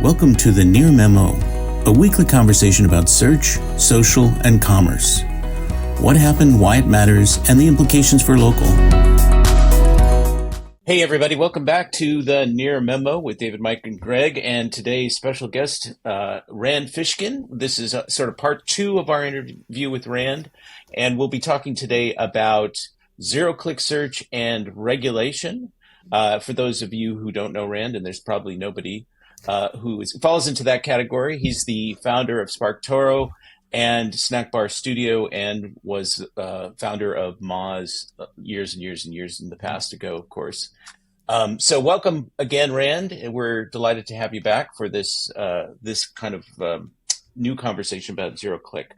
Welcome to the Near Memo, a weekly conversation about search, social, and commerce. What happened, why it matters, and the implications for local. Hey everybody, welcome back to the Near Memo with David, Mike, and Greg, and today's special guest, Rand Fishkin. This is sort of part two of our interview with Rand, and we'll be talking today about zero-click search and regulation. For those of you who don't know Rand, and there's probably nobody falls into that category, he's the founder of Spark Toro and Snack Bar Studio, and was founder of Moz years and years and years in the past ago, of course. So welcome again, Rand. We're delighted to have you back for this this kind of new conversation about zero click.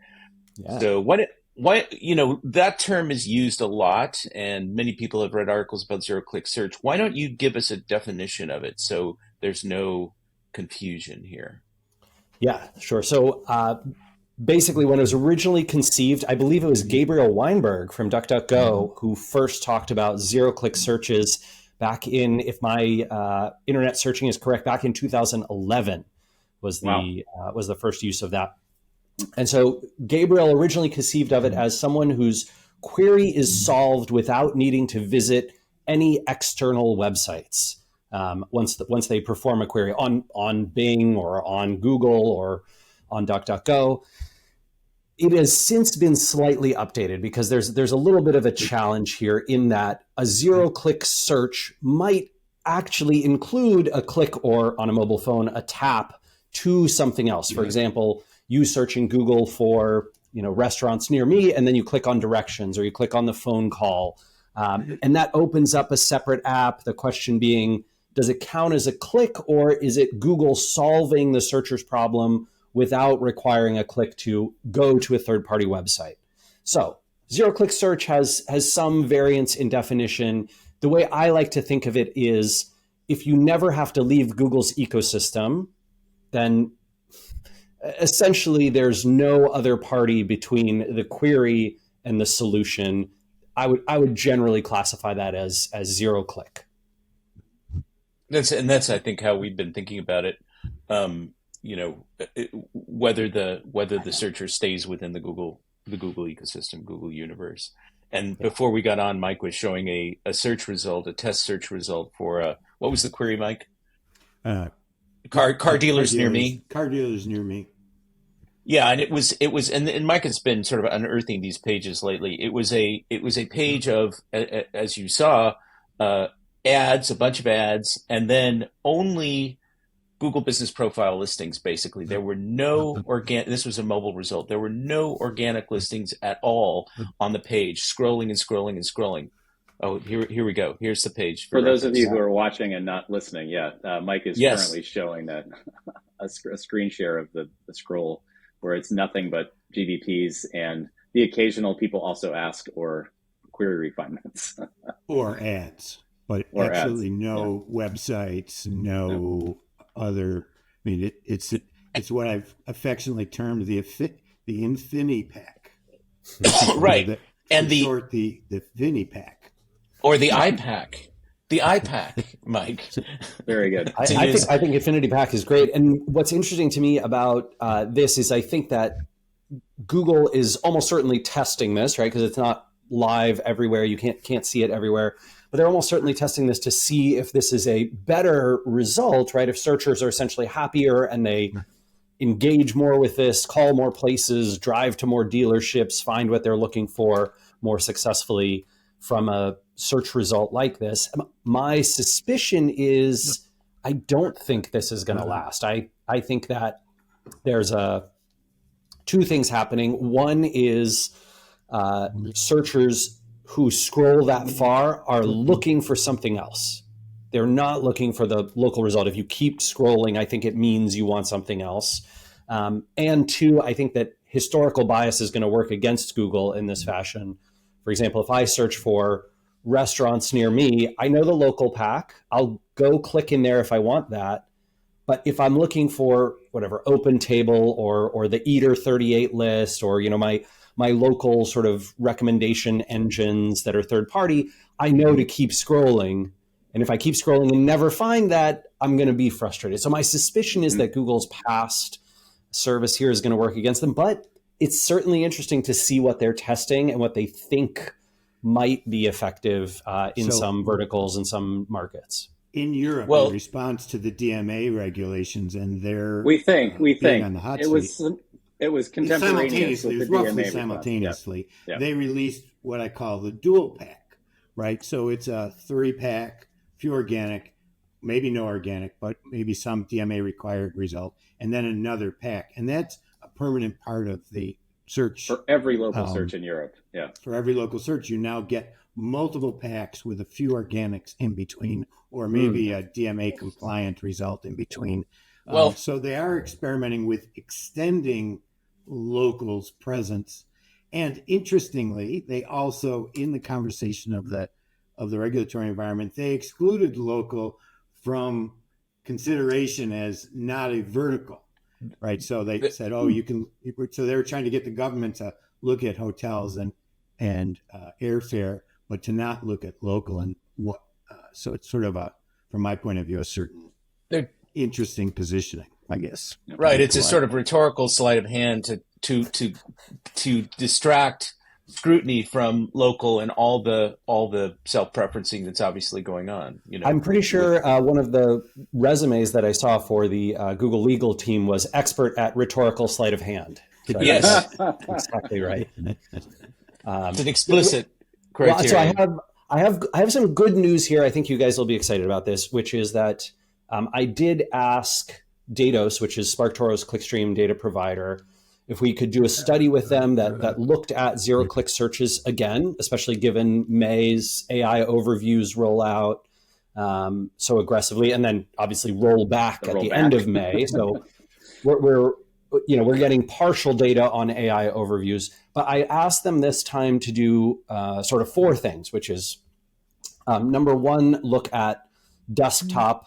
Yeah. So what that term is used a lot, and many people have read articles about zero click search. Why don't you give us a definition of it so there's no confusion here? Yeah, sure. So basically, when it was originally conceived, I believe it was Gabriel Weinberg from DuckDuckGo who first talked about zero-click searches back in, if my internet searching is correct, back in 2011 was the first use of that. And so Gabriel originally conceived of it as someone whose query is solved without needing to visit any external websites. Once they perform a query on Bing or on Google or on DuckDuckGo. It has since been slightly updated because there's a little bit of a challenge here in that a zero-click search might actually include a click, or on a mobile phone, a tap to something else. For example, you search in Google for restaurants near me, and then you click on directions or you click on the phone call, and that opens up a separate app. The question being, does it count as a click, or is it Google solving the searcher's problem without requiring a click to go to a third-party website? So zero-click search has some variance in definition. The way I like to think of it is, if you never have to leave Google's ecosystem, then essentially there's no other party between the query and the solution. I would generally classify that as zero-click. That's I think how we've been thinking about it. Whether the searcher stays within the Google ecosystem, Google universe. And before we got on, Mike was showing a search result, a test search result for what was the query, Mike? Car dealers near me. Car dealers near me. Yeah, and it was, and Mike has been sort of unearthing these pages lately. It was a page of, as you saw, ads, a bunch of ads, and then only Google Business Profile listings, basically. There were no this was a mobile result. There were no organic listings at all on the page, scrolling and scrolling and scrolling. Oh, here we go. Here's the page. For those of you who are watching and not listening, Mike is currently showing that a screen share of the scroll where it's nothing but GBPs, and the occasional people also ask or query refinements. Or ads. But or absolutely ads. No websites, no other. I mean, it's what I've affectionately termed the infinity pack. Right, and the finny pack, or the iPack. The iPack, Mike. Very good. I think Infinity Pack is great. And what's interesting to me about this is I think that Google is almost certainly testing this, right? Because it's not live everywhere. You can't see it everywhere. But they're almost certainly testing this to see if this is a better result, right? If searchers are essentially happier and they engage more with this, call more places, drive to more dealerships, find what they're looking for more successfully from a search result like this. My suspicion is I don't think this is going to last. I think that there's two things happening. One is searchers who scroll that far are looking for something else. They're not looking for the local result. If you keep scrolling, I think it means you want something else. And two, I think that historical bias is going to work against Google in this fashion. For example, if I search for restaurants near me, I know the local pack. I'll go click in there if I want that. But if I'm looking for whatever, Open Table or the Eater 38 list, or my local sort of recommendation engines that are third party, I know to keep scrolling And if I keep scrolling and never find that, I'm going to be frustrated. So my suspicion is that Google's past service here is going to work against them. But it's certainly interesting to see what they're testing and what they think might be effective in some verticals and some markets. In Europe, in response to the DMA regulations and their we think on the hot seat, it was contemporaneous with the roughly DMA simultaneously. Yeah. They released what I call the dual pack, right? So it's a 3-pack, few organic, maybe no organic, but maybe some DMA required result, and then another pack, and that's a permanent part of the search for every local search in Europe. Yeah, for every local search, you now get multiple packs with a few organics in between, or maybe a DMA compliant result in between. So they are experimenting with extending local's presence, and interestingly, they also, in the conversation of the regulatory environment, they excluded local from consideration as not a vertical, right? So they said, you can. So they were trying to get the government to look at hotels and airfare, but to not look at local and what. So it's sort of from my point of view, a certain interesting positioning, I guess. Right. It's a sort of rhetorical sleight of hand to distract scrutiny from local and all the self-preferencing that's obviously going on. I'm pretty sure one of the resumes that I saw for the Google legal team was expert at rhetorical sleight of hand. So yes, exactly right. It's an explicit criteria. So I have some good news here. I think you guys will be excited about this, which is that I did ask Datos, which is Spark Toro's clickstream data provider, if we could do a study with them that looked at zero-click searches again, especially given May's AI overviews roll out so aggressively, and then obviously roll back at the end of May. So we're getting partial data on AI overviews. But I asked them this time to do sort of 4 things, which is number 1, look at desktop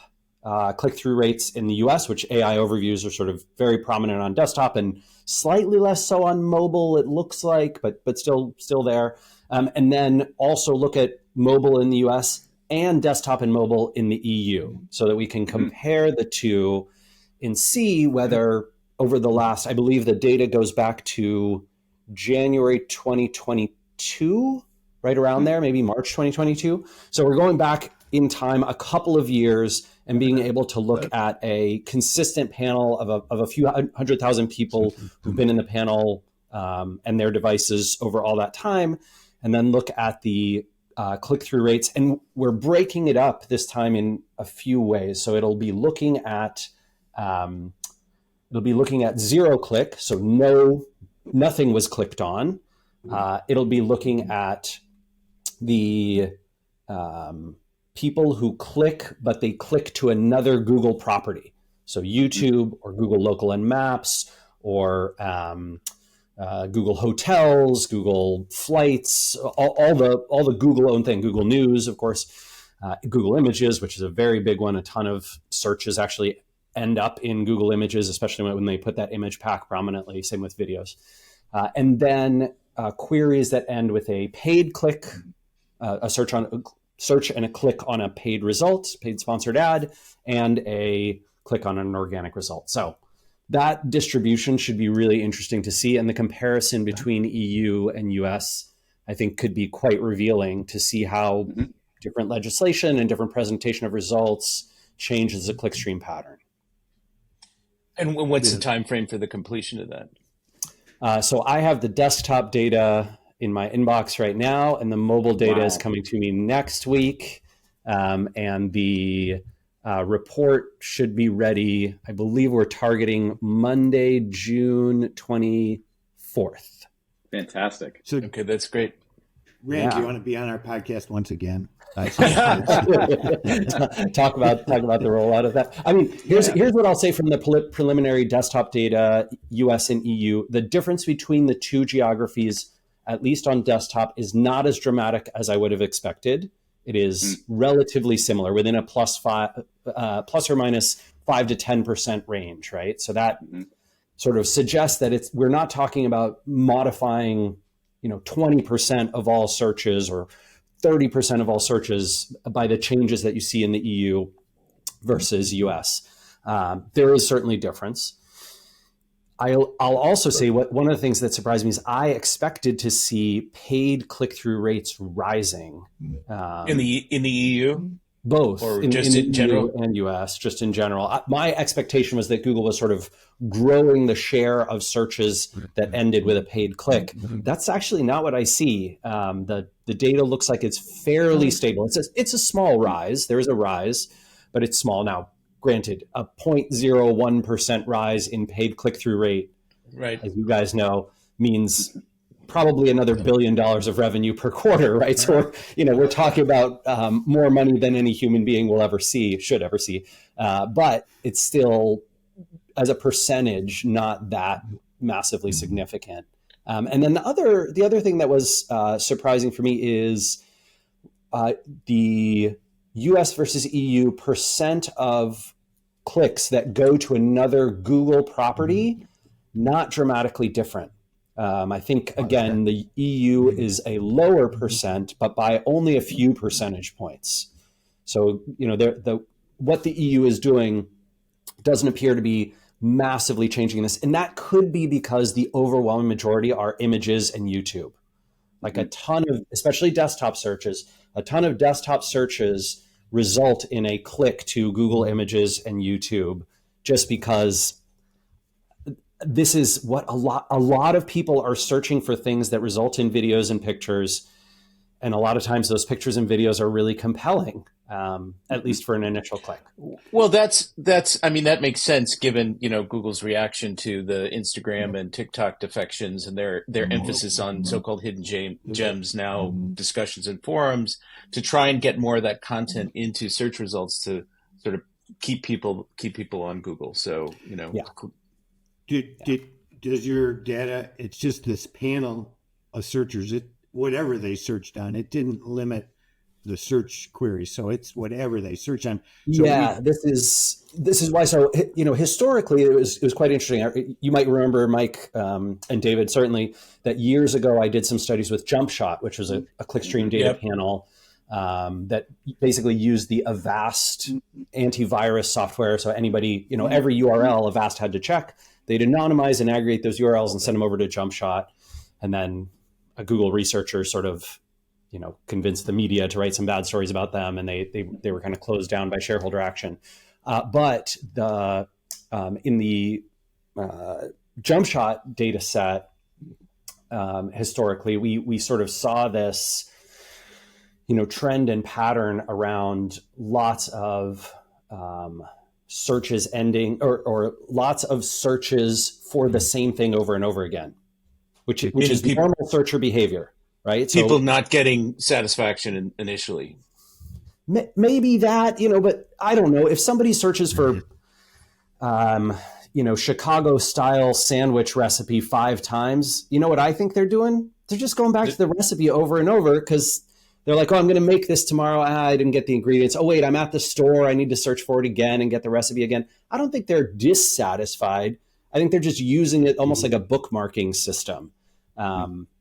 click-through rates in the US, which AI overviews are sort of very prominent on desktop and slightly less so on mobile, it looks like, but still there. And then also look at mobile in the US and desktop and mobile in the EU so that we can compare the two and see whether over the last, I believe the data goes back to January 2022, right around there, maybe March 2022. So we're going back in time a couple of years and being able to look at a consistent panel of a few 100,000 people who've been in the panel and their devices over all that time, and then look at the click-through rates. And we're breaking it up this time in a few ways. So it'll be looking at zero click, so nothing was clicked on. It'll be looking at the people who click, but they click to another Google property. So YouTube or Google Local and Maps or Google Hotels, Google Flights, all the Google owned thing, Google News, of course, Google Images, which is a very big one. A ton of searches actually end up in Google Images, especially when they put that image pack prominently, same with videos. And then queries that end with a paid click, a search and a click on a paid result, paid sponsored ad, and a click on an organic result. So that distribution should be really interesting to see. And the comparison between EU and US, I think, could be quite revealing to see how different legislation and different presentation of results changes the clickstream pattern. And what's the time frame for the completion of that? So I have the desktop data in my inbox right now, and the mobile data is coming to me next week. And the report should be ready. I believe we're targeting Monday, June 24th. Fantastic. So, okay, that's great. Rand, do you want to be on our podcast once again? talk about the rollout of that. I mean, here's what I'll say from the preliminary desktop data, US and EU. The difference between the two geographies, at least on desktop, is not as dramatic as I would have expected. It is relatively similar, within a plus or minus 5 to 10% range, right? So that sort of suggests that we're not talking about modifying, 20% of all searches or 30% of all searches by the changes that you see in the EU versus US. There is certainly difference. I'll also say one of the things that surprised me is I expected to see paid click-through rates rising in the EU, both or in just in general, EU and US, just in general. My expectation was that Google was sort of growing the share of searches that ended with a paid click. That's actually not what I see. The data looks like it's fairly stable. It's a small rise. There is a rise, but it's small now. Granted, a 0.01% rise in paid click-through rate, right, as you guys know, means probably another $1 billion of revenue per quarter, right? So we're talking about more money than any human being will ever see, should ever see. But it's still, as a percentage, not that massively significant. And then the other thing that was surprising for me is the US versus EU percent of clicks that go to another Google property, not dramatically different. I think, again, the EU is a lower percent, but by only a few percentage points. So, what the EU is doing doesn't appear to be massively changing this. And that could be because the overwhelming majority are images and YouTube. Like a ton of, especially desktop searches, a ton of desktop searches result in a click to Google Images and YouTube, just because this is what a lot of people are searching for, things that result in videos and pictures. And a lot of times those pictures and videos are really compelling, at least for an initial click. Well, I mean, that makes sense given, Google's reaction to the Instagram and TikTok defections and their emphasis on so-called hidden gems, now discussions and forums, to try and get more of that content into search results to sort of keep people on Google. So, Yeah. Does your data, it's just this panel of searchers, whatever they searched on, it didn't limit the search query, so it's whatever they search on. So this is why. So historically, it was quite interesting. You might remember, Mike and David, certainly, that years ago I did some studies with JumpShot, which was a clickstream data panel that basically used the Avast antivirus software. So anybody, every URL Avast had to check. They'd anonymize and aggregate those URLs and send them over to JumpShot, and then a Google researcher sort of convinced the media to write some bad stories about them, and they were kind of closed down by shareholder action. But in the JumpShot data set, historically, we sort of saw this, trend and pattern around lots of searches ending, or lots of searches for the same thing over and over again, which is normal searcher behavior. Right? People not getting satisfaction initially. Maybe that, but I don't know. If somebody searches for, Chicago style sandwich recipe 5 times, you know what I think they're doing? They're just going back to the recipe over and over because they're like, oh, I'm going to make this tomorrow. I didn't get the ingredients. Oh, wait, I'm at the store. I need to search for it again and get the recipe again. I don't think they're dissatisfied. I think they're just using it almost like a bookmarking system.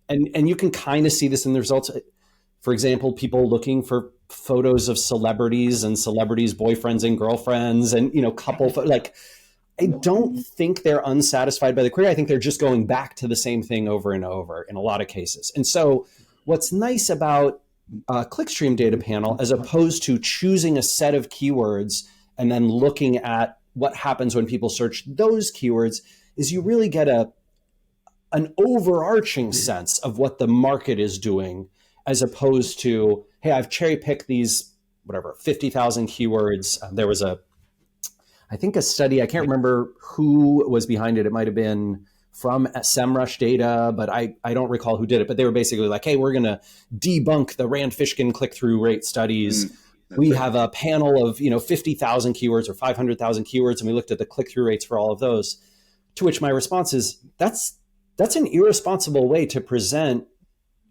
And you can kind of see this in the results. For example, people looking for photos of celebrities and celebrities' boyfriends and girlfriends and, couple, I don't think they're unsatisfied by the query. I think they're just going back to the same thing over and over in a lot of cases. And so what's nice about a clickstream data panel, as opposed to choosing a set of keywords and then looking at what happens when people search those keywords, is you really get an overarching sense of what the market is doing, as opposed to, hey, I've cherry picked these, 50,000 keywords. There was I think a study, I can't remember who was behind it. It might've been from SEMrush data, but I don't recall who did it, but they were basically like, hey, we're going to debunk the Rand Fishkin click-through rate studies. We have a panel of, 50,000 keywords or 500,000 keywords. And we looked at the click-through rates for all of those, to which my response is, that's an irresponsible way to present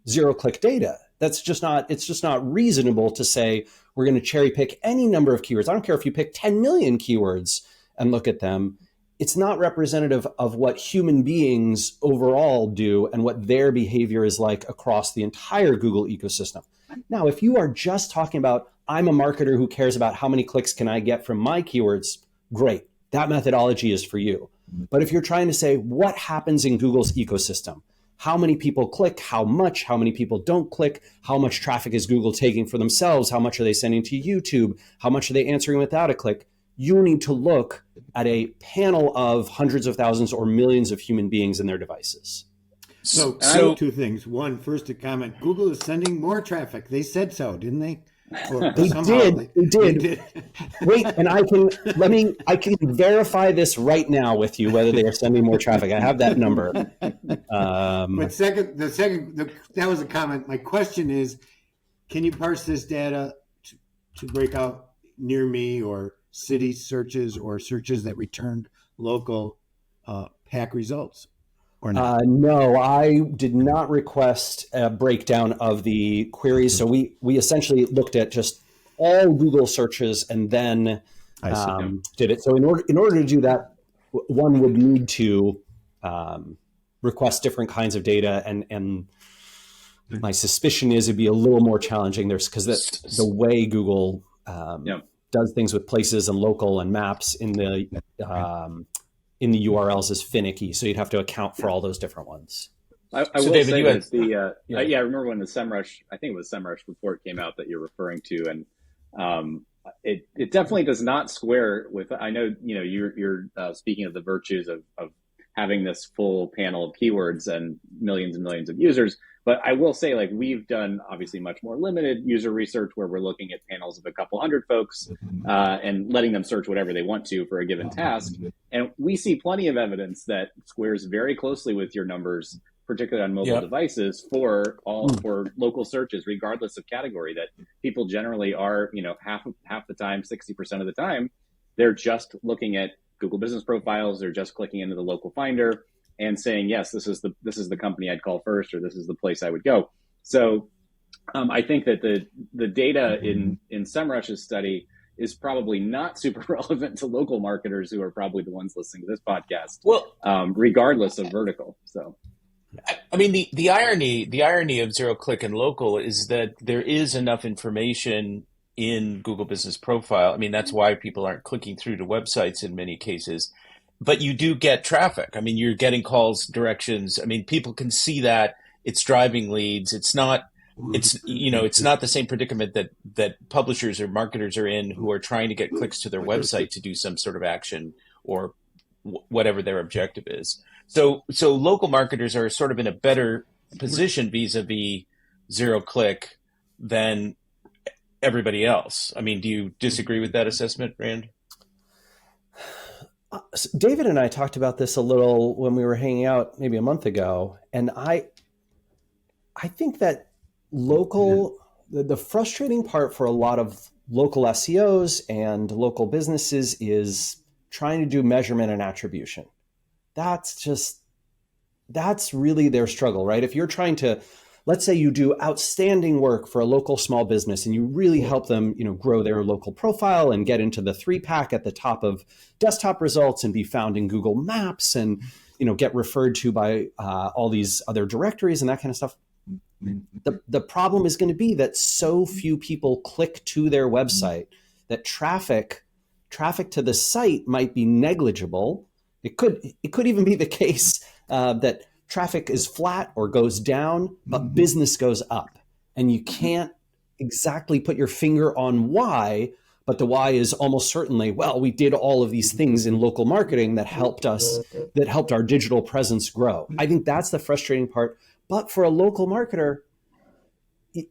zero-click data. It's just not reasonable to say we're going to cherry pick any number of keywords. I don't care if you pick 10 million keywords and look at them. it's not representative of what human beings overall do and what their behavior is like across the entire Google ecosystem. Now, if you are just talking about, I'm a marketer who cares about how many clicks can I get from my keywords, great. That methodology is for you. But if you're trying to say what happens in Google's ecosystem, how many people click, how many people don't click, how much traffic is Google taking for themselves, how much are they sending to YouTube, how much are they answering without a click, you need to look at a panel of hundreds of thousands or millions of human beings and their devices. So two things. One, first a comment. Google is sending more traffic. They said so, didn't they? They did. Wait, and I can verify this right now with you whether they are sending more traffic. I have that number. But that was a comment. My question is, can you parse this data to break out near me or city searches or searches that returned local PAC results? Or not? No, I did not request a breakdown of the queries. So we essentially looked at just all Google searches and then did it. So in order to do that, one would need to request different kinds of data, and my suspicion is it'd be a little more challenging. Because the way Google does things with places and local and maps in the URLs is finicky, so you'd have to account for all those different ones. I will David, say that I remember when the SEMrush, I think it was SEMrush report came out that you're referring to, and it definitely does not square with. I know you're speaking of the virtues of having this full panel of keywords and millions of users. But I will say, like, we've done obviously much more limited user research where we're looking at panels of a couple hundred folks and letting them search whatever they want to for a given task. And we see plenty of evidence that squares very closely with your numbers, particularly on mobile devices for local searches, regardless of category, that people generally are, half the time, 60% of the time, they're just looking at Google business profiles. They're just clicking into the local finder and saying, yes, this is the company I'd call first, or this is the place I would go. So I think that the data in SEMrush's study is probably not super relevant to local marketers who are probably the ones listening to this podcast, regardless of vertical. So, I mean, the irony of zero click and local is that there is enough information in Google Business Profile. I mean, that's why people aren't clicking through to websites in many cases. But you do get traffic. I mean, you're getting calls, directions. I mean, people can see that. It's driving leads. It's not the same predicament that publishers or marketers are in who are trying to get clicks to their website to do some sort of action or whatever their objective is. So local marketers are sort of in a better position vis-a-vis zero click than everybody else. I mean, do you disagree with that assessment, Rand? David and I talked about this a little when we were hanging out maybe a month ago, and I think that the frustrating part for a lot of local SEOs and local businesses is trying to do measurement and attribution. That's really their struggle, right? If you're trying to, let's say you do outstanding work for a local small business and you really help them, grow their local profile and get into the 3-pack at the top of desktop results and be found in Google Maps and, get referred to by all these other directories and that kind of stuff. The problem is going to be that so few people click to their website that traffic to the site might be negligible. It could even be the case that traffic is flat or goes down, but business goes up. And you can't exactly put your finger on why, but the why is almost certainly, we did all of these things in local marketing that helped our digital presence grow. I think that's the frustrating part. But for a local marketer,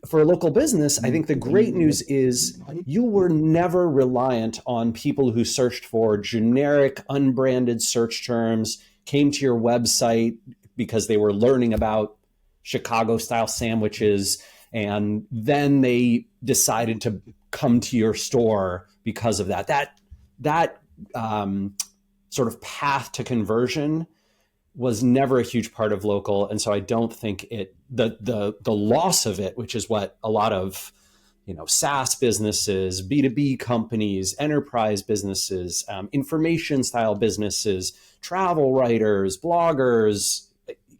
for a local business, I think the great news is you were never reliant on people who searched for generic, unbranded search terms, came to your website because they were learning about Chicago-style sandwiches, and then they decided to come to your store because of that. That sort of path to conversion was never a huge part of local, and so I don't think the loss of it, which is what a lot of SaaS businesses, B2B companies, enterprise businesses, information style businesses, travel writers, bloggers.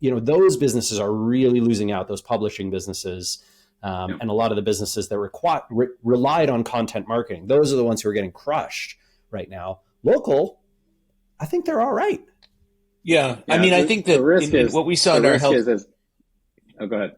Those businesses are really losing out, those publishing businesses. And a lot of the businesses that relied on content marketing, those are the ones who are getting crushed right now. Local, I think they're all right. Yeah. I mean, I think that what we saw in our health... Oh, go ahead.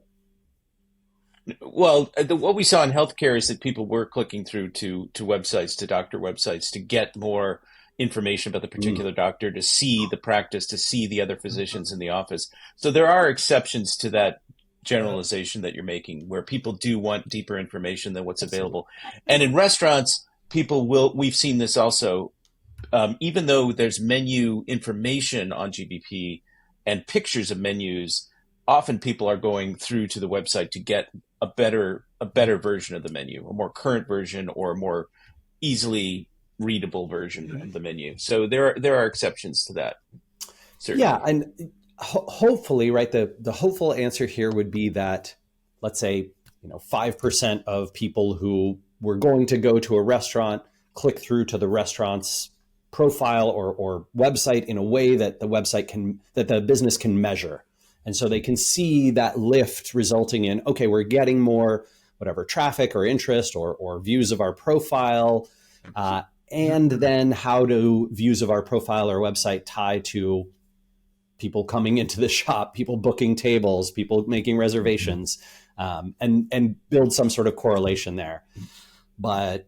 Well, what we saw in healthcare is that people were clicking through to websites, to doctor websites, to get more information about the particular doctor, to see the practice, to see the other physicians in the office. So there are exceptions to that generalization that you're making, where people do want deeper information than what's available. And in restaurants, we've seen this also, even though there's menu information on GBP and pictures of menus, often people are going through to the website to get a better version of the menu, a more current version or a more easily readable version of the menu. So there are exceptions to that. Certainly. Yeah, and hopefully, right, the hopeful answer here would be that, let's say, 5% of people who were going to go to a restaurant click through to the restaurant's profile or website in a way that the business can measure. And so they can see that lift resulting in, okay, we're getting more whatever traffic or interest or views of our profile. And then how do views of our profile or website tie to people coming into the shop, people booking tables, people making reservations, and build some sort of correlation there. But,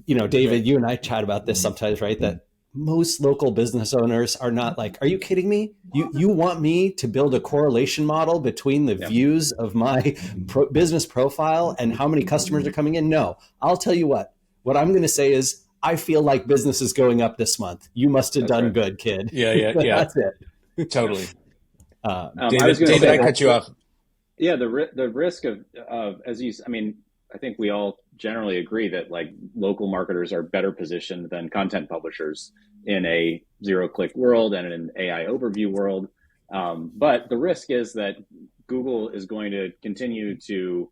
David, you and I chat about this sometimes, right? That most local business owners are not like, are you kidding me? You want me to build a correlation model between the views of my business profile and how many customers are coming in? No, I'll tell you what I'm going to say is, I feel like business is going up this month. You must have done good, kid. Yeah. That's it. Totally. David, I cut you off. Yeah, the risk of I think we all generally agree that like local marketers are better positioned than content publishers in a zero-click world and in an AI overview world. But the risk is that Google is going to continue to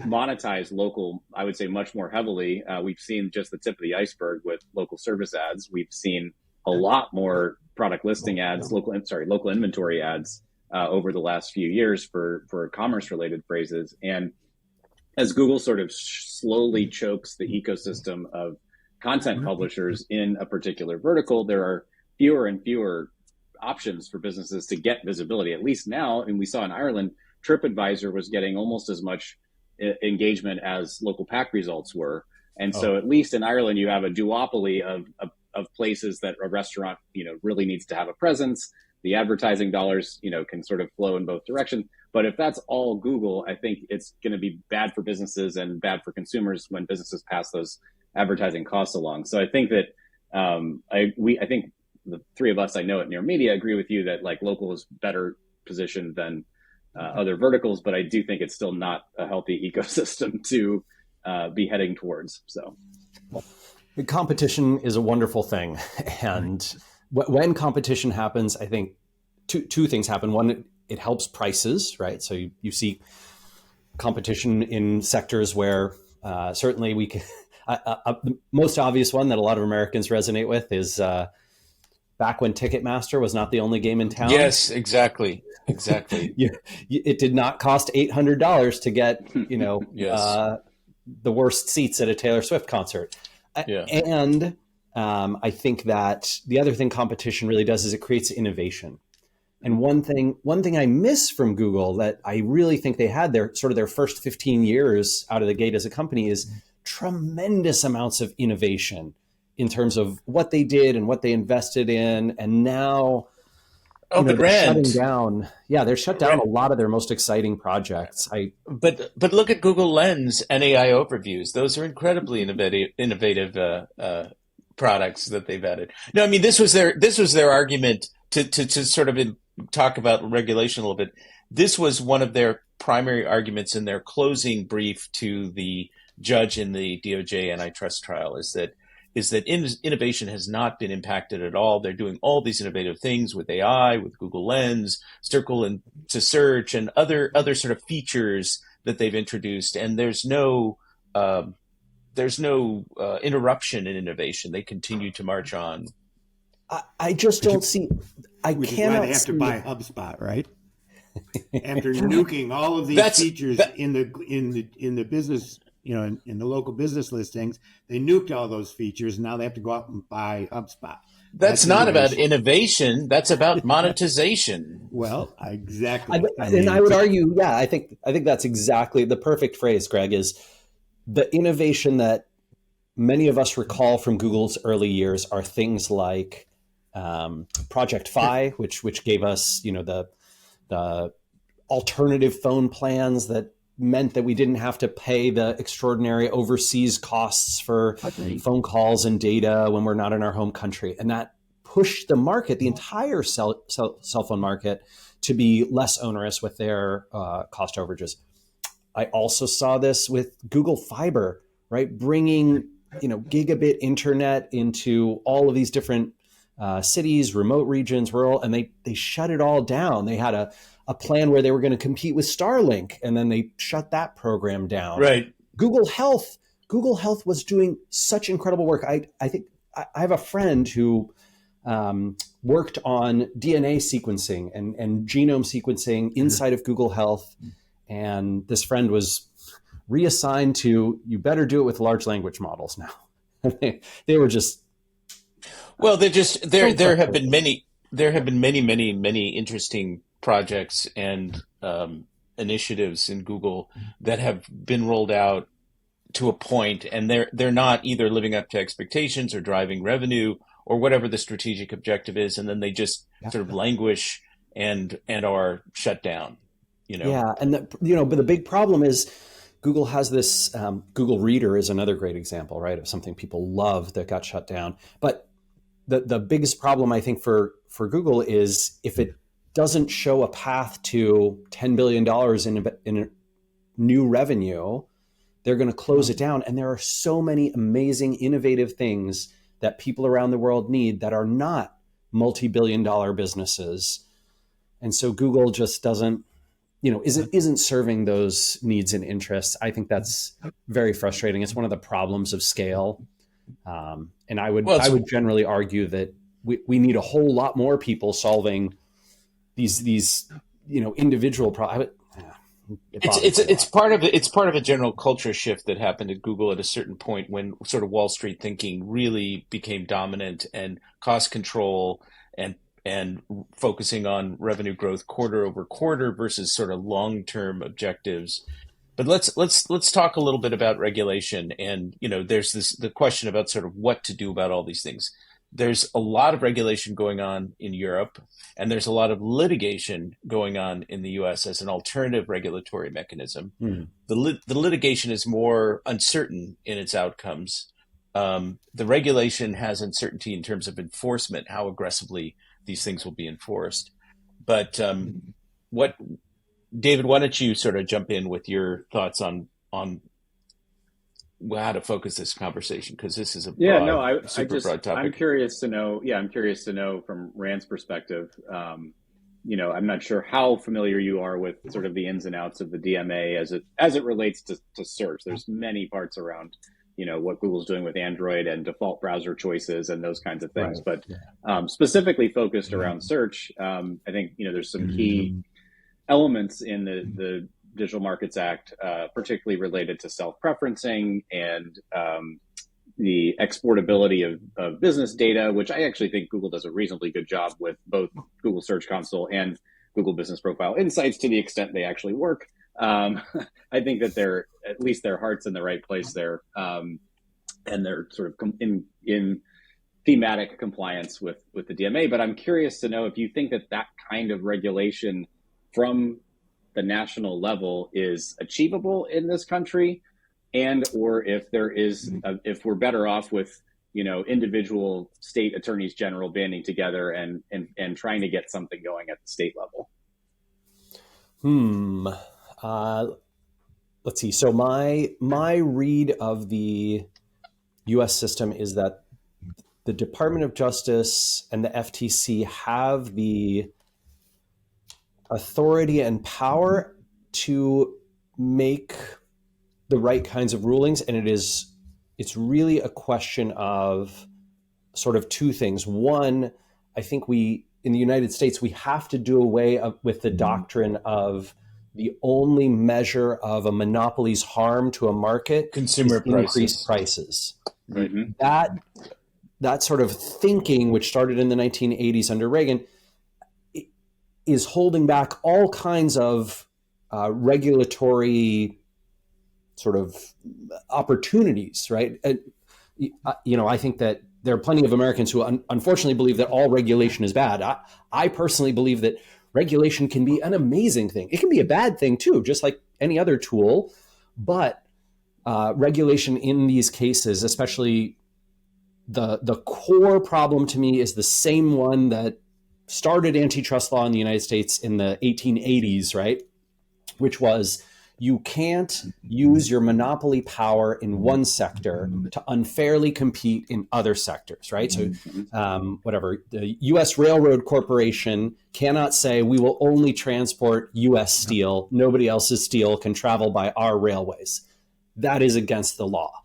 monetize local, I would say, much more heavily. We've seen just the tip of the iceberg with local service ads. We've seen a lot more product listing ads, local inventory ads over the last few years for commerce related phrases. And as Google sort of slowly chokes the ecosystem of content publishers in a particular vertical, there are fewer and fewer options for businesses to get visibility. At least now, and we saw in Ireland, TripAdvisor was getting almost as much engagement as local pack results were. And so at least in Ireland, you have a duopoly of places that a restaurant, really needs to have a presence. The advertising dollars, can sort of flow in both directions. But if that's all Google, I think it's going to be bad for businesses and bad for consumers when businesses pass those advertising costs along. So I think that I think the three of us I know at Near Media agree with you that like local is better positioned than other verticals, but I do think it's still not a healthy ecosystem to be heading towards. So, competition is a wonderful thing, and when competition happens, I think two things happen. One, it helps prices, right? So you see competition in sectors where certainly we can. The most obvious one that a lot of Americans resonate with is back when Ticketmaster was not the only game in town. Yes, exactly. It did not cost $800 to get, yes. The worst seats at a Taylor Swift concert. Yeah. And I think that the other thing competition really does is it creates innovation. And one thing I miss from Google that I really think they had their first 15 years out of the gate as a company is tremendous amounts of innovation in terms of what they did and what they invested in. And now they're shutting down. Yeah, they're shut down a lot of their most exciting projects. But look at Google Lens and AI overviews. Those are incredibly innovative products that they've added. No, I mean this was their argument to sort of talk about regulation a little bit. This was one of their primary arguments in their closing brief to the judge in the DOJ antitrust trial is that innovation has not been impacted at all. They're doing all these innovative things with AI, with Google Lens, Circle and to search, and other sort of features that they've introduced. And there's no there's no interruption in innovation. They continue to march on. I just don't see. Which is why they have to buy HubSpot, right? After nuking all of these features in the business, in the local business listings, they nuked all those features. And now they have to go out and buy HubSpot. That's not about innovation. That's about monetization. Well, exactly. I would argue, I think that's exactly the perfect phrase, Greg, is the innovation that many of us recall from Google's early years are things like Project Fi, which gave us, the alternative phone plans that meant that we didn't have to pay the extraordinary overseas costs for phone calls and data when we're not in our home country. And that pushed the market, the entire cell phone market, to be less onerous with their cost overages. I also saw this with Google Fiber, right? Bringing, gigabit internet into all of these different cities, remote regions, rural, and they shut it all down. They had a plan where they were going to compete with Starlink, and then they shut that program down. Right. Google Health was doing such incredible work. I think I have a friend who worked on DNA sequencing and genome sequencing inside of Google Health. And this friend was reassigned to, you better do it with large language models now. They were just, well, there have been many interesting projects and initiatives in Google that have been rolled out to a point, and they're not either living up to expectations or driving revenue or whatever the strategic objective is, and then they just sort of languish and are shut down. Yeah, and but the big problem is Google has this. Google Reader is another great example, right, of something people love that got shut down. But the biggest problem, I think, for Google is if it doesn't show a path to $10 billion in new revenue, they're going to close it down. And there are so many amazing, innovative things that people around the world need that are not multi-billion-dollar businesses. And so Google just doesn't, isn't serving those needs and interests. I think that's very frustrating. It's one of the problems of scale. And I would generally argue that we need a whole lot more people solving these individual problems. It's part of a general culture shift that happened at Google at a certain point when sort of Wall Street thinking really became dominant, and cost control and focusing on revenue growth quarter over quarter versus sort of long-term objectives. But let's talk a little bit about regulation. And there's the question about sort of what to do about all these things. There's a lot of regulation going on in Europe, and there's a lot of litigation going on in the US as an alternative regulatory mechanism. The litigation is more uncertain in its outcomes. The regulation has uncertainty in terms of enforcement, how aggressively these things will be enforced. But David, why don't you sort of jump in with your thoughts on how to focus this conversation, because this is a broad topic. I'm curious to know from Rand's perspective. I'm not sure how familiar you are with sort of the ins and outs of the DMA as it relates to search. There's many parts around what Google's doing with Android and default browser choices and those kinds of things. Right. But specifically focused around search, I think there's some key elements in the Digital Markets Act, particularly related to self-preferencing and the exportability of business data, which I actually think Google does a reasonably good job with, both Google Search Console and Google Business Profile Insights to the extent they actually work. I think that at least their heart's in the right place there, and they're sort of in thematic compliance with the DMA. But I'm curious to know if you think that kind of regulation from the national level is achievable in this country, or if if we're better off with individual state attorneys general banding together and trying to get something going at the state level. Let's see. So my read of the U.S. system is that the Department of Justice and the FTC have the authority and power to make the right kinds of rulings, and it's really a question of sort of two things. One, I think in the United States, we have to do away with the doctrine of the only measure of a monopoly's harm to a market Consumer is increased prices. Right. That sort of thinking, which started in the 1980s under Reagan, is holding back all kinds of regulatory sort of opportunities, right? I think that there are plenty of Americans who unfortunately believe that all regulation is bad. I personally believe that regulation can be an amazing thing. It can be a bad thing too, just like any other tool. But regulation in these cases, especially the core problem to me is the same one that started antitrust law in the United States in the 1880s, right? Which was you can't use your monopoly power in one sector to unfairly compete in other sectors, right? So the U.S. Railroad Corporation cannot say we will only transport U.S. steel. Nobody else's steel can travel by our railways. That is against the law.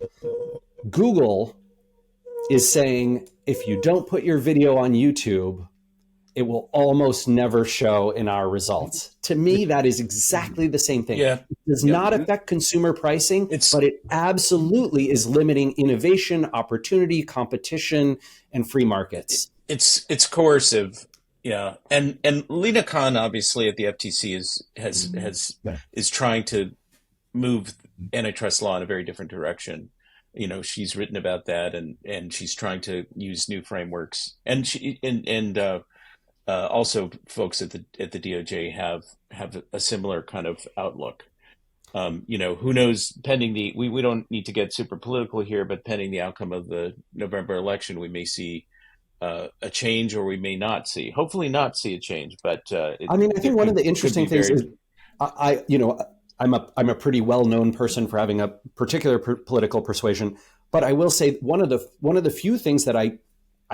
Google is saying if you don't put your video on YouTube, it will almost never show in our results. To me, that is exactly the same thing. Yeah. It does not affect consumer pricing, but it absolutely is limiting innovation, opportunity, competition, and free markets. It's coercive. Yeah. And Lena Khan, obviously at the FTC is trying to move antitrust law in a very different direction. She's written about that and she's trying to use new frameworks, and also folks at the DOJ have a similar kind of outlook. Who knows, pending we don't need to get super political here, but pending the outcome of the November election, we may see a change, or we may not see, hopefully not see a change. But I think one of the interesting things is I'm a pretty well-known person for having a particular political persuasion, but I will say one of the few things that I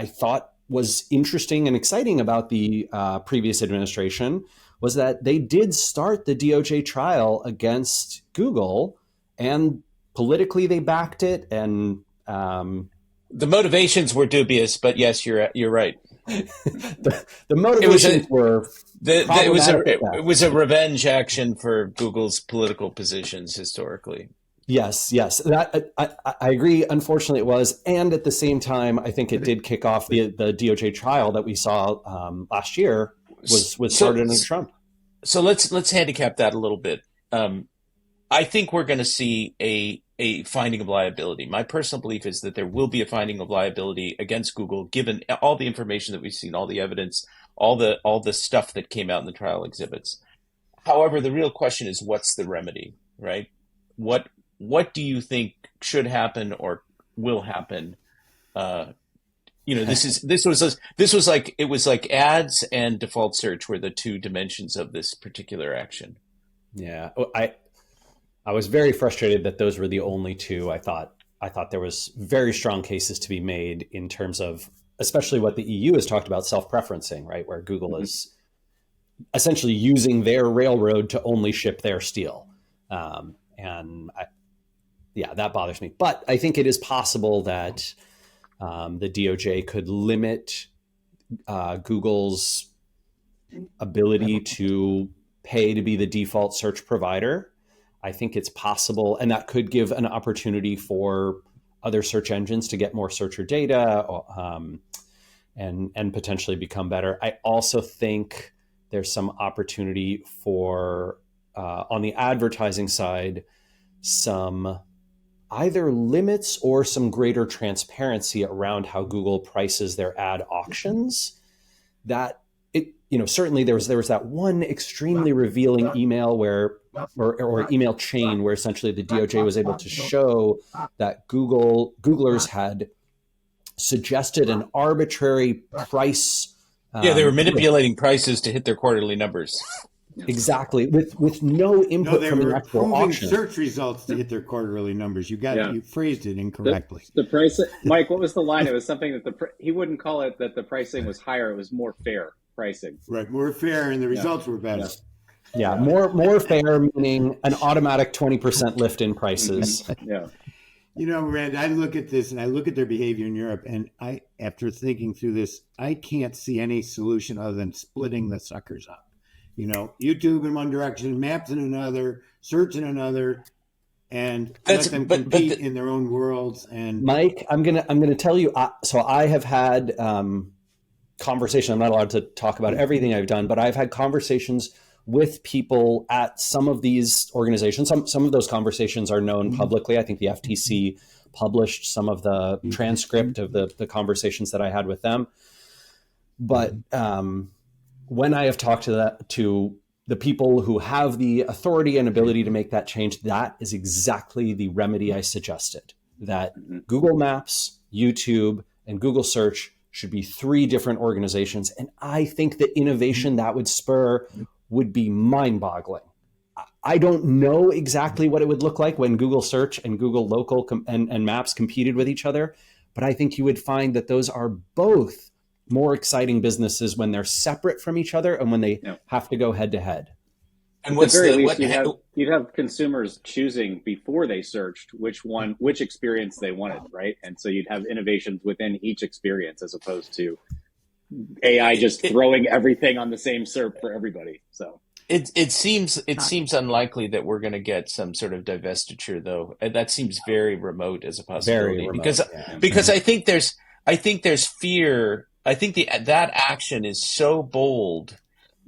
thought was interesting and exciting about the previous administration was that they did start the DOJ trial against Google, and politically they backed it. And the motivations were dubious, but yes, you're right. the motivations were. It was a revenge action for Google's political positions historically. Yes. That I agree. Unfortunately, it was, and at the same time, I think it did kick off the DOJ trial that we saw last year was started under Trump. So let's handicap that a little bit. I think we're going to see a finding of liability. My personal belief is that there will be a finding of liability against Google, given all the information that we've seen, all the evidence, all the stuff that came out in the trial exhibits. However, the real question is, what's the remedy, right? What do you think should happen or will happen? This was like ads and default search were the two dimensions of this particular action. Yeah, I was very frustrated that those were the only two. I thought there was very strong cases to be made in terms of, especially what the EU has talked about, self-preferencing, right? Where Google is essentially using their railroad to only ship their steel. That bothers me. But I think it is possible that the DOJ could limit Google's ability to pay to be the default search provider. I think it's possible, and that could give an opportunity for other search engines to get more searcher data and potentially become better. I also think there's some opportunity for, on the advertising side, some either limits or some greater transparency around how Google prices their ad auctions. That certainly there was that one extremely revealing email or email chain where essentially the DOJ was able to show that Googlers had suggested an arbitrary price. They were manipulating prices to hit their quarterly numbers. Exactly, with no input from the actual auction. Search results to hit their quarterly numbers. You phrased it incorrectly. The price, Mike. What was the line? It was something that he wouldn't call it that the pricing was higher. It was more fair pricing. Right, more fair, and the results were better. Yeah, more fair, meaning an automatic 20% lift in prices. Yeah. Rand, I look at this and I look at their behavior in Europe, and after thinking through this, I can't see any solution other than splitting the suckers up. YouTube in one direction, maps in another, search in another, and let them compete in their own worlds. And Mike, I'm gonna tell you. So I have had conversation. I'm not allowed to talk about everything I've done, but I've had conversations with people at some of these organizations. Some of those conversations are known publicly. I think the FTC published some of the transcript of the conversations that I had with them. But when I have talked to the people who have the authority and ability to make that change, that is exactly the remedy I suggested. That Google Maps, YouTube, and Google Search should be 3 different organizations. And I think the innovation that would spur would be mind-boggling. I don't know exactly what it would look like when Google Search and Google Local and Maps competed with each other, but I think you would find that those are both more exciting businesses when they're separate from each other and when they have to go head to head. And at the very least, you'd have consumers choosing before they searched which experience they wanted, right? And so you'd have innovations within each experience as opposed to AI just throwing everything on the same SERP for everybody. So it seems unlikely that we're going to get some sort of divestiture, though. And that seems very remote as a possibility because I think there's fear. I think that action is so bold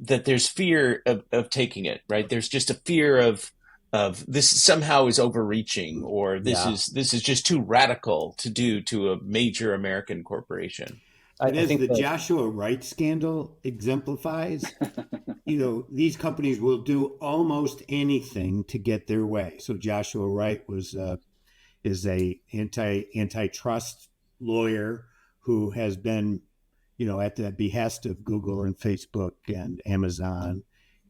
that there's fear of taking it, right? There's just a fear of this somehow is overreaching, or this is just too radical to do to a major American corporation. As the Joshua Wright scandal exemplifies, these companies will do almost anything to get their way. So Joshua Wright is a antitrust lawyer who has been, at the behest of Google and Facebook and Amazon,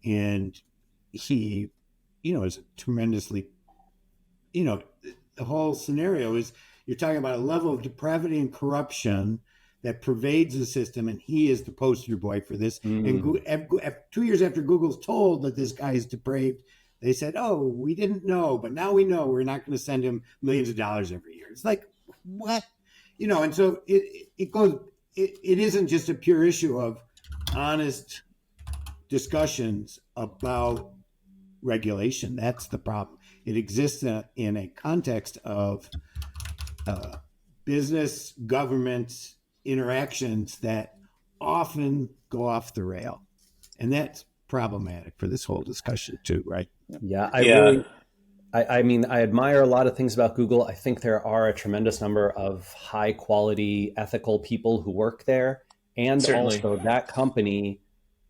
and he, is tremendously, the whole scenario is you're talking about a level of depravity and corruption that pervades the system, and he is the poster boy for this. And 2 years after Google's told that this guy is depraved, they said, "Oh, we didn't know, but now we know. We're not going to send him millions of dollars every year." It's like, what? And so it goes. It isn't just a pure issue of honest discussions about regulation. That's the problem. It exists in a context of business, government interactions that often go off the rail. And that's problematic for this whole discussion too, right? Yeah, I mean, I admire a lot of things about Google. I think there are a tremendous number of high quality, ethical people who work there. And also that company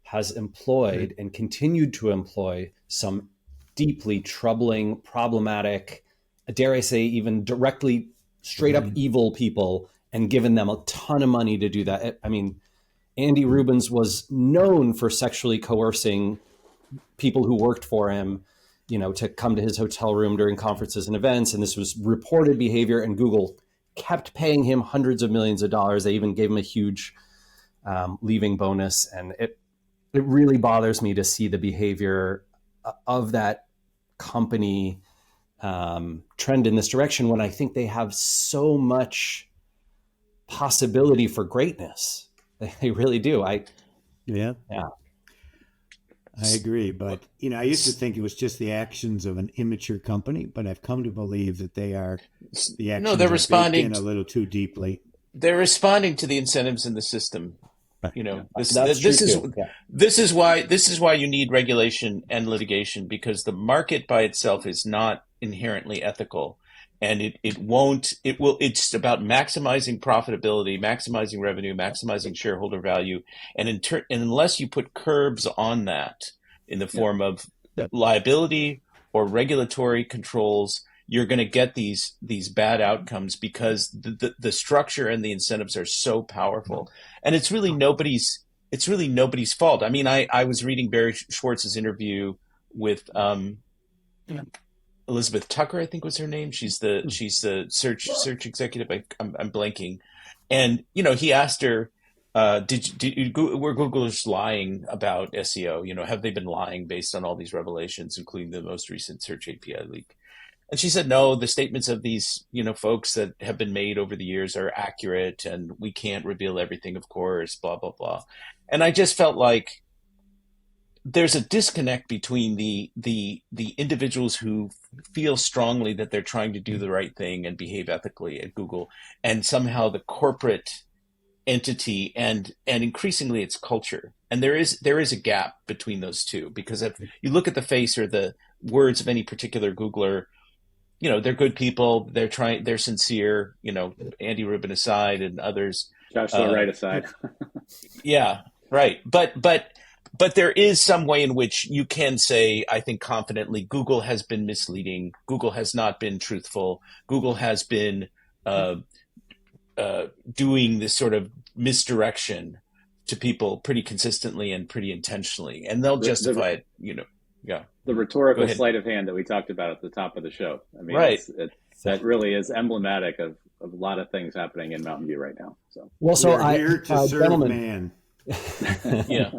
has employed and continued to employ some deeply troubling, problematic, dare I say, even directly straight up evil people, and given them a ton of money to do that. I mean, Andy Rubens was known for sexually coercing people who worked for him, to come to his hotel room during conferences and events. And this was reported behavior, and Google kept paying him hundreds of millions of dollars. They even gave him a huge leaving bonus. And it really bothers me to see the behavior of that company trend in this direction when I think they have so much possibility for greatness. They really do. Yeah. I agree. But, I used to think it was just the actions of an immature company, but I've come to believe that they're responding in a little too deeply. They're responding to the incentives in the system. This is why you need regulation and litigation, because the market by itself is not inherently ethical. And it's about maximizing profitability, maximizing revenue, maximizing shareholder value. And unless you put curbs on that in the form of liability or regulatory controls, you're going to get these bad outcomes, because the structure and the incentives are so powerful. And it's really nobody's fault. I mean, I was reading Barry Schwartz's interview with Elizabeth Tucker, I think was her name. She's the search executive. I'm blanking. And he asked her, were Google's lying about SEO? Have they been lying based on all these revelations, including the most recent search API leak? And she said, no, the statements of these, folks that have been made over the years are accurate, and we can't reveal everything, of course, blah, blah, blah. And I just felt like there's a disconnect between the individuals who feel strongly that they're trying to do the right thing and behave ethically at Google, and somehow the corporate entity and increasingly its culture. And there is a gap between those two, because if you look at the face or the words of any particular Googler, they're good people. They're sincere, Andy Rubin aside and others. Joshua Wright aside. Yeah, right. But there is some way in which you can say, I think confidently, Google has been misleading. Google has not been truthful. Google has been doing this sort of misdirection to people pretty consistently and pretty intentionally, and they'll justify it. Yeah. The rhetorical sleight of hand that we talked about at the top of the show. I mean, right. That really is emblematic of a lot of things happening in Mountain View right now. So, well, so we're here to serve gentlemen, man. Yeah,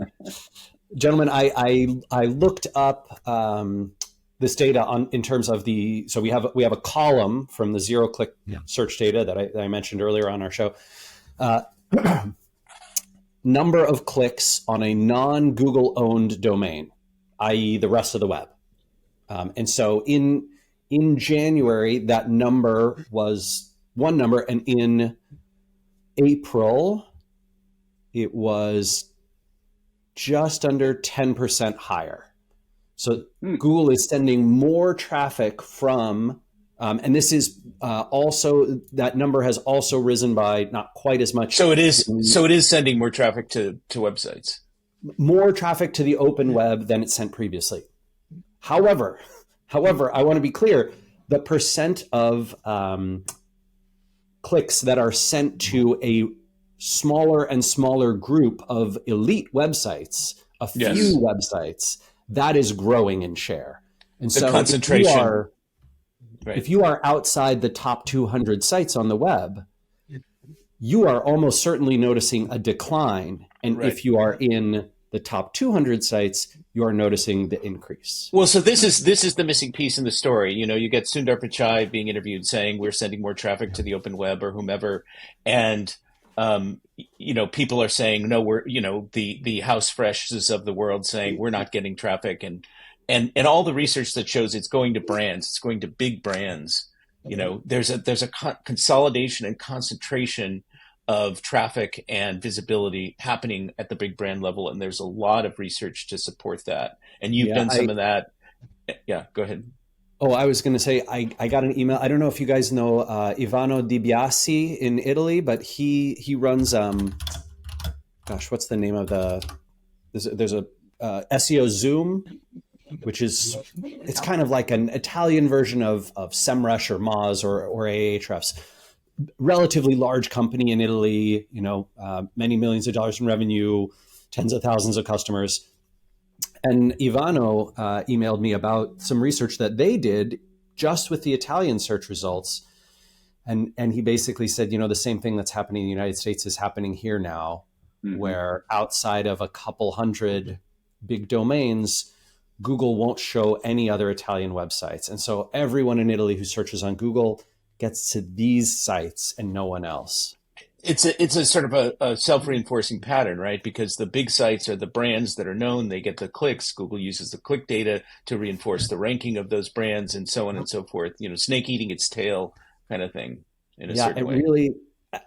gentlemen, I looked up this data in terms of so we have a column from the zero click search data that I mentioned earlier on our show. Number of clicks on a non-Google owned domain, i.e. the rest of the web. And so in January, that number was one number, and in April, it was just under 10% higher. So Google is sending more traffic from, and this is also, that number has also risen by not quite as much. So it is sending more traffic to websites. More traffic to the open web than it sent previously. However, I want to be clear, the percent of clicks that are sent to a smaller and smaller group of elite websites, a few websites, that is growing in share. And the so concentration, if you are outside the top 200 sites on the web, you are almost certainly noticing a decline. And if you are in the top 200 sites, you are noticing the increase. Well, so this is the missing piece in the story. You get Sundar Pichai being interviewed saying we're sending more traffic to the open web or whomever, and people are saying no, we're the House Freshes of the world saying we're not getting traffic, and all the research that shows it's going to brands, it's going to big brands. There's a consolidation and concentration of traffic and visibility happening at the big brand level, and there's a lot of research to support that. And you've done some of that. Yeah, go ahead. Oh, I was going to say, I got an email. I don't know if you guys know Ivano Di Biasi in Italy, but he runs, what's the name of there's a SEO Zoom, which is, it's kind of like an Italian version of SEMrush or Moz or Ahrefs. Relatively large company in Italy, many millions of dollars in revenue, tens of thousands of customers. And Ivano emailed me about some research that they did just with the Italian search results. And he basically said, the same thing that's happening in the United States is happening here now, where outside of a couple hundred big domains, Google won't show any other Italian websites. And so everyone in Italy who searches on Google gets to these sites and no one else. It's a sort of a self-reinforcing pattern, right? Because the big sites are the brands that are known, they get the clicks. Google uses the click data to reinforce the ranking of those brands and so on and so forth. Snake eating its tail kind of thing in a certain way. Really,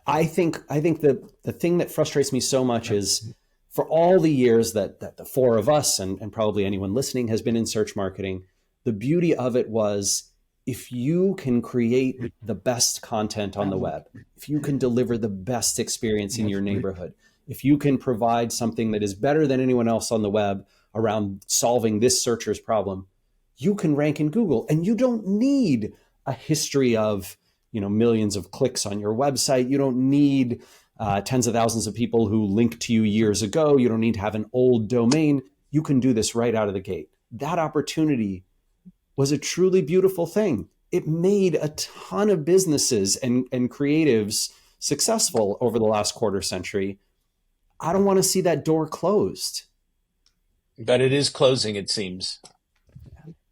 I think the thing that frustrates me so much is for all the years that the four of us and probably anyone listening has been in search marketing, the beauty of it was, if you can create the best content on the web, if you can deliver the best experience in your neighborhood, if you can provide something that is better than anyone else on the web around solving this searcher's problem, you can rank in Google. And you don't need a history of millions of clicks on your website. You don't need tens of thousands of people who linked to you years ago. You don't need to have an old domain. You can do this right out of the gate. That opportunity was a truly beautiful thing. It made a ton of businesses and creatives successful over the last quarter century. I don't want to see that door closed. But it is closing, it seems.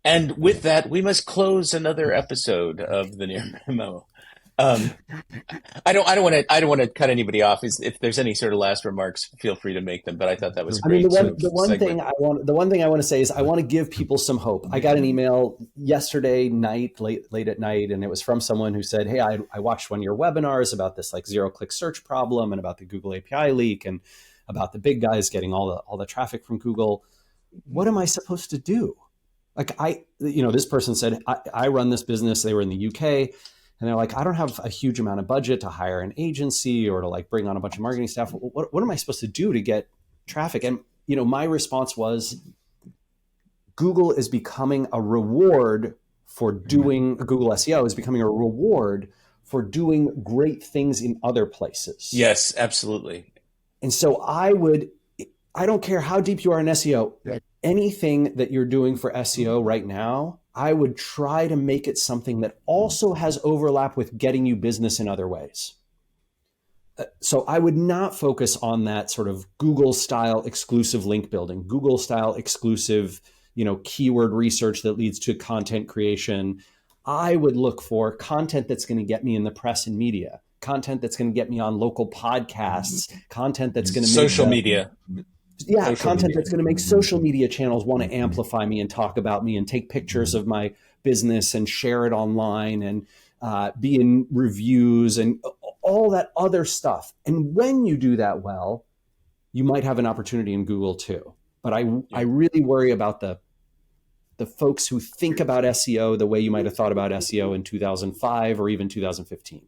And with that, we must close another episode of the Near Memo. I don't want to cut anybody off. If there's any sort of last remarks, feel free to make them. But I thought that was a great. The one thing I want to say is I want to give people some hope. I got an email yesterday night, late at night, and it was from someone who said, "Hey, I watched one of your webinars about this like zero-click search problem and about the Google API leak and about the big guys getting all the traffic from Google. What am I supposed to do?" Like this person said, I run this business. They were in the UK. And they're like, I don't have a huge amount of budget to hire an agency or to like bring on a bunch of marketing staff. What am I supposed to do to get traffic? And, my response was Google is becoming a reward for doing Google SEO is becoming a reward for doing great things in other places. Yes, absolutely. And so I don't care how deep you are in SEO, anything that you're doing for SEO right now, I would try to make it something that also has overlap with getting you business in other ways. So I would not focus on that sort of Google style exclusive link building, Google style exclusive, keyword research that leads to content creation. I would look for content that's going to get me in the press and media, content that's going to get me on local podcasts, content that's going to make social media. Yeah, content that's going to make social media channels want to amplify me and talk about me and take pictures of my business and share it online and be in reviews and all that other stuff. And when you do that well, you might have an opportunity in Google too. But I really worry about the folks who think about SEO the way you might have thought about SEO in 2005 or even 2015.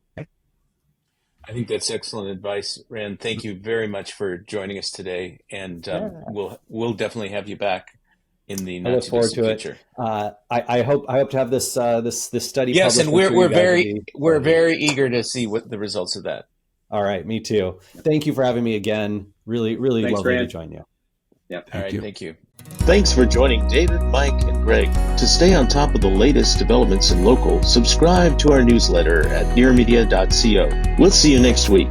I think that's excellent advice, Rand. Thank you very much for joining us today, and we'll definitely have you back in the not too distant future. I hope to have this study. Yes, and we're very eager to see what the results of that. All right, me too. Thank you for having me again. Really Thanks, lovely Rand. to join you. Yeah. All right, thank you. Thanks for joining David, Mike, and Greg. To stay on top of the latest developments in local, subscribe to our newsletter at nearmedia.co. We'll see you next week.